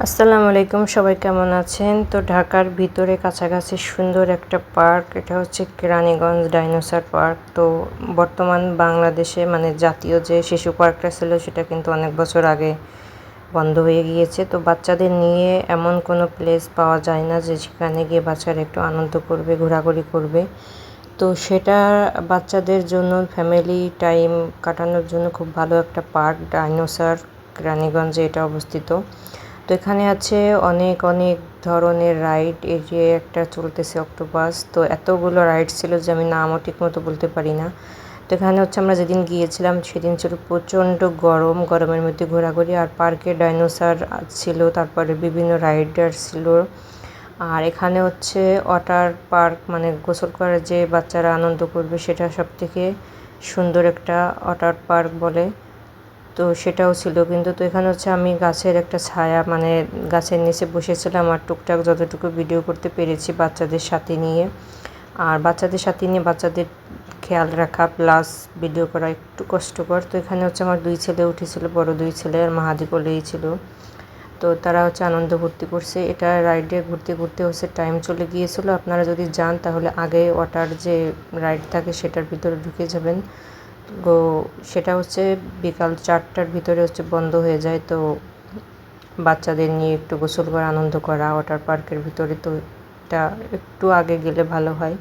আসসালামু আলাইকুম, সবাই কেমন আছেন? তো ঢাকার ভিতরে কাছাকাছি সুন্দর একটা পার্ক, এটা হচ্ছে কেরানীগঞ্জ ডাইনোসর পার্ক। তো বর্তমান বাংলাদেশে মানে জাতীয় যে শিশু পার্কটা ছিল সেটা কিন্তু অনেক বছর আগে বন্ধ হয়ে গিয়েছে। তো বাচ্চাদের নিয়ে এমন কোনো প্লেস পাওয়া যায় না যে সেখানে গিয়ে বাচ্চারা একটু আনন্দ করবে, ঘোরাঘুরি করবে। তো সেটা বাচ্চাদের জন্য ফ্যামিলি টাইম কাটানোর জন্য খুব ভালো একটা পার্ক ডাইনোসর, কেরানীগঞ্জে এটা অবস্থিত। তো এখানে আছে অনেক অনেক ধরনের রাইড। এই যে একটা চলতেছে অক্টোপাস, তো এতগুলো রাইড ছিল যে আমি নামও ঠিক মতো বলতে পারি না। তো এখানে হচ্ছে আমরা যেদিন গিয়েছিলাম সেদিন ছিল প্রচণ্ড গরম, গরমের মধ্যে ঘোরাঘুরি। আর পার্কে ডাইনোসর ছিল, তারপরে বিভিন্ন রাইডার ছিল। আর এখানে হচ্ছে ওয়াটার পার্ক, মানে গোসল করে যে বাচ্চারা আনন্দ করবে সেটা সব থেকে সুন্দর একটা ওয়াটার পার্ক বলে। তো সেটাও ছিল কিন্তু। তো এখানে হচ্ছে আমি গাছের একটা ছায়া, মানে গাছের নিচে বসেছিলাম আর টুকটাক যতটুকু ভিডিও করতে পেরেছি বাচ্চাদের সাথে নিয়ে। আর বাচ্চাদের সাথে নিয়ে বাচ্চাদের খেয়াল রাখা প্লাস ভিডিও করা একটু কষ্টকর। তো এখানে হচ্ছে আমার দুই ছেলে উঠেছিল, বড় দুই ছেলে, আর মাহাদি কোলেই ছিল। তো তারা হচ্ছে আনন্দ ভর্তি করছে। এটা রাইডে ঘুরতে ঘুরতে হচ্ছে টাইম চলে গিয়েছিল। আপনারা যদি যান তাহলে আগে ওয়াটার যে রাইড থাকে সেটার ভিতরে ঢুকে যাবেন। তো সেটা হচ্ছে বিকাল 4টার ভিতরে হচ্ছে বন্ধ হয়ে যায়। তো বাচ্চাদের নিয়ে একটু গোসল করে আনন্দ করা ওয়াটার পার্কের ভিতরে, তো এটা একটু আগে গেলে ভালো হয়।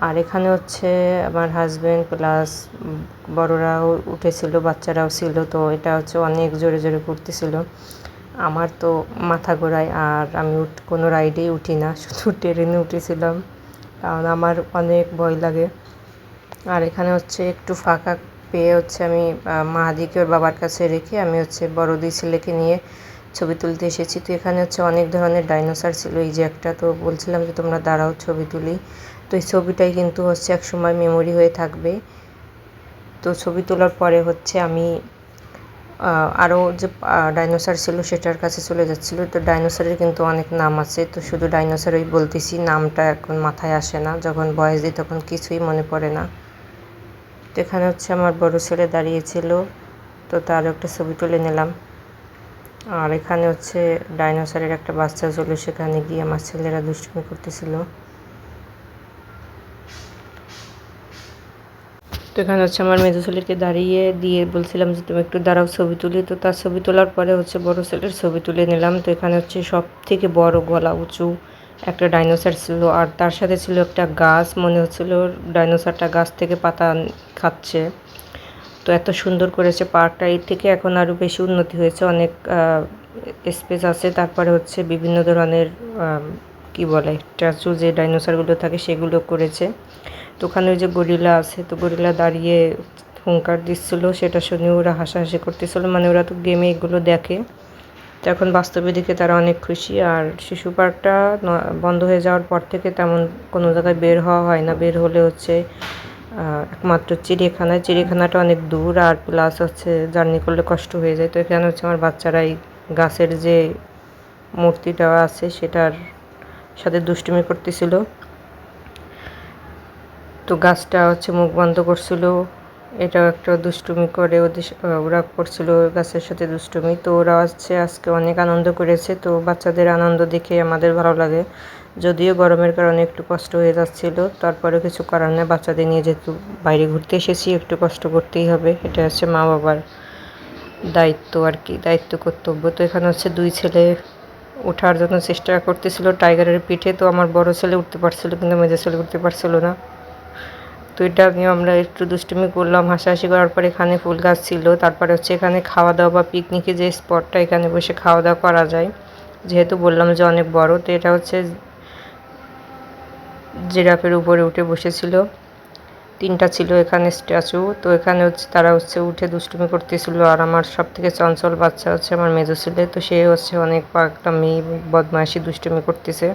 আর এখানে হচ্ছে আমার হাজব্যান্ড প্লাস বড়রাও উঠেছিল, বাচ্চারাও ছিল। তো এটা হচ্ছে অনেক জোরে জোরে ঘুরতেছিল। আমার তো মাথা ঘোরায়, আর আমি কোনো রাইডেই উঠি না, শুধু ট্রেনে উঠেছিলাম কারণ আমার অনেক ভয় লাগে। আর এখানে হচ্ছে একটু ফাঁকা পেয়ে হচ্ছে আমি মাহাদিকে ওর বাবার কাছে রেখে আমি হচ্ছে বড় দুই ছেলেকে নিয়ে ছবি তুলতে এসেছি। তো এখানে হচ্ছে অনেক ধরনের ডাইনোসর ছিল। এই যে একটা, তো বলছিলাম যে তোমরা দাঁড়াও ছবি তুলি। তো এই ছবিটাই কিন্তু হচ্ছে এক সময় মেমোরি হয়ে থাকবে। তো ছবি তোলার পরে হচ্ছে আমি আরও যে ডাইনোসর ছিল সেটার কাছে চলে যাচ্ছিলো। তো ডাইনোসরের কিন্তু অনেক নাম আছে, তো শুধু ডাইনোসরই বলতেছি, নামটা এখন মাথায় আসে না, যখন বয়স দিই তখন কিছুই মনে পড়ে না। তো এখানে হচ্ছে আমার বড় ছেলে দাঁড়িয়েছিল, তো তারও একটা ছবি তুলে নিলাম। আর এখানে হচ্ছে ডাইনোসরের একটা বাচ্চা ছিল, সেখানে গিয়ে আমার ছেলেরা দুষ্টুমি করতেছিল। তো এখানে হচ্ছে আমার মেজো ছেলেকে দাঁড়িয়ে দিয়ে বলছিলাম যে তুমি একটু দাঁড়াও ছবি তুলি। তো তার ছবি তোলার পরে হচ্ছে বড় ছেলের ছবি তুলে নিলাম। তো এখানে হচ্ছে সব থেকে বড় গলা উঁচু একটা ডাইনোসর ছিল, আর তার সাথে ছিল একটা গাছ, মনে হচ্ছিল ডাইনোসরটা গাছ থেকে পাতা খাচ্ছে। তো এত সুন্দর করেছে পার্কটা, এর থেকে এখন আরও বেশি উন্নতি হয়েছে, অনেক স্পেস আছে। তারপরে হচ্ছে বিভিন্ন ধরনের কি বলে স্ট্যাচু, যে ডাইনোসরগুলো থাকে সেগুলো করেছে। তো ওখানে ওই যে গরিলা আছে, তো গরিলা দাঁড়িয়ে হুঙ্কার দিচ্ছিলো, সেটা শুনে ওরা হাসাহাসি করতেছিল, মানে ওরা তো গেমে এগুলো দেখে, তো এখন বাস্তবে দেখে তারা অনেক খুশি। আর শিশু পার্কটা বন্ধ হয়ে যাওয়ার পর থেকে তেমন কোনো জায়গায় বের হওয়া হয় না, বের হলে হচ্ছে একমাত্র চিড়িয়াখানাটা অনেক দূর, আর প্লাস হচ্ছে জার্নি করলে কষ্ট হয়ে যায়। তো এখানে হচ্ছে আমার বাচ্চারা এই গাছের যে মূর্তিটা আছে সেটার সাথে দুষ্টুমি করতেছিল। তো গাছটা হচ্ছে মুখ বন্ধ করছিল, এটাও একটা দুষ্টুমি করে ওরা করছিল গাছের সাথে দুষ্টুমি। তো ওরা হচ্ছে আজকে অনেক আনন্দ করেছে। তো বাচ্চাদের আনন্দ দেখে আমাদের ভালো লাগে, যদিও গরমের কারণে একটু কষ্ট হয়ে যাচ্ছিল, তারপরে কিছু করার নেই, বাচ্চাদের নিয়ে যেহেতু বাইরে ঘুরতে এসেছি একটু কষ্ট করতেই হবে, এটা হচ্ছে মা বাবার দায়িত্ব আর কি, দায়িত্ব কর্তব্য। তো এখানে হচ্ছে দুই ছেলে ওঠার জন্য চেষ্টা করতেছিল টাইগারের পিঠে। তো আমার বড় ছেলে উঠতে পারছিল কিন্তু মেজো ছেলে উঠতে পারছিল না। তো এটা নিয়ে আমরা একটু দুষ্টুমি করলাম, হাসাহাসি করার পর এখানে ফুল গাছ ছিল। তারপরে হচ্ছে এখানে খাওয়া দাওয়া বা পিকনিকে যে স্পটটা, এখানে বসে খাওয়া দাওয়া করা যায়, যেহেতু বললাম যে অনেক বড়। তো এটা হচ্ছে জিরাফের উপরে উঠে বসেছিল, তিনটা ছিল এখানে স্ট্যাচু। তো এখানে হচ্ছে তারা হচ্ছে উঠে দুষ্টুমি করতেছিল। আর আমার সব থেকে চঞ্চল বাচ্চা হচ্ছে আমার মেজো ছেলে, তো সে হচ্ছে অনেক পাগলামি বদমাইশি দুষ্টুমি করতেছে।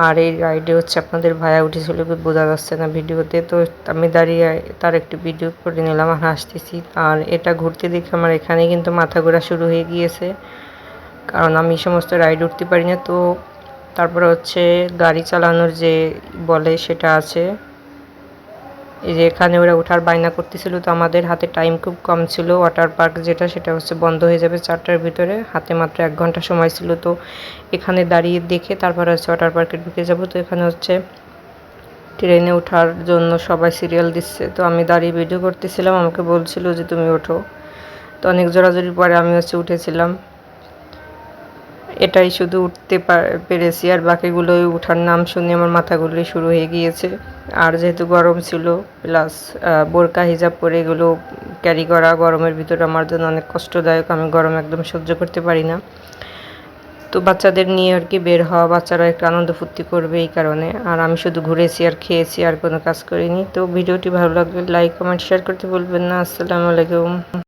আর এই রাইডে হচ্ছে আপনাদের ভাইয়া উঠেছিল, বোঝা যাচ্ছে না ভিডিওতে। তো আমি দাঁড়িয়ে তার একটু ভিডিও করে নিলাম আর হাসতেছি। আর এটা ঘুরতে দেখে আমার এখানে কিন্তু মাথা ঘোরা শুরু হয়ে গিয়েছে, কারণ আমি সমস্ত রাইড উঠতে পারি না। তো তারপরে হচ্ছে গাড়ি চালানোর যে বলে সেটা আছে, এই যে এখানে ওরা ওঠার বায়না করতেছিল, তো আমাদের হাতে টাইম খুব কম ছিল। ওয়াটার পার্ক যেটা সেটা হচ্ছে বন্ধ হয়ে যাবে 4টার ভিতরে, হাতে মাত্র 1 ঘন্টা সময় ছিল। তো এখানে দাঁড়িয়ে দেখে তারপর হচ্ছে ওয়াটার পার্কে ঢুকে যাব। তো এখানে হচ্ছে ট্রেনে ওঠার জন্য সবাই সিরিয়াল দিচ্ছে, তো আমি দাঁড়িয়ে ভিডিও করতেছিলাম, আমাকে বলছিল যে তুমি ওঠো। তো অনেক জোরাজোরি পরে আমি হচ্ছে উঠেছিলাম। এটাই শুধু উঠতে পেরেছি, আর বাকিগুলোই ওঠার নাম শুনে আমার মাথাগুলোই শুরু হয়ে গিয়েছে। আর যেহেতু গরম ছিল, প্লাস বোরকা হিজাব পরে এগুলো ক্যারি করা গরমের ভিতরে আমার জন্য অনেক কষ্টদায়ক, আমি গরম একদম সহ্য করতে পারি না। তো বাচ্চাদের নিয়ে আর কি বের হওয়া, বাচ্চারা একটু আনন্দ ফুর্তি করবে এই কারণে। আর আমি শুধু ঘুরেছি আর খেয়েছি, আর কোনো কাজ করিনি। তো ভিডিওটি ভালো লাগলে লাইক কমেন্ট শেয়ার করতে ভুলবেন না। আসসালামু আলাইকুম।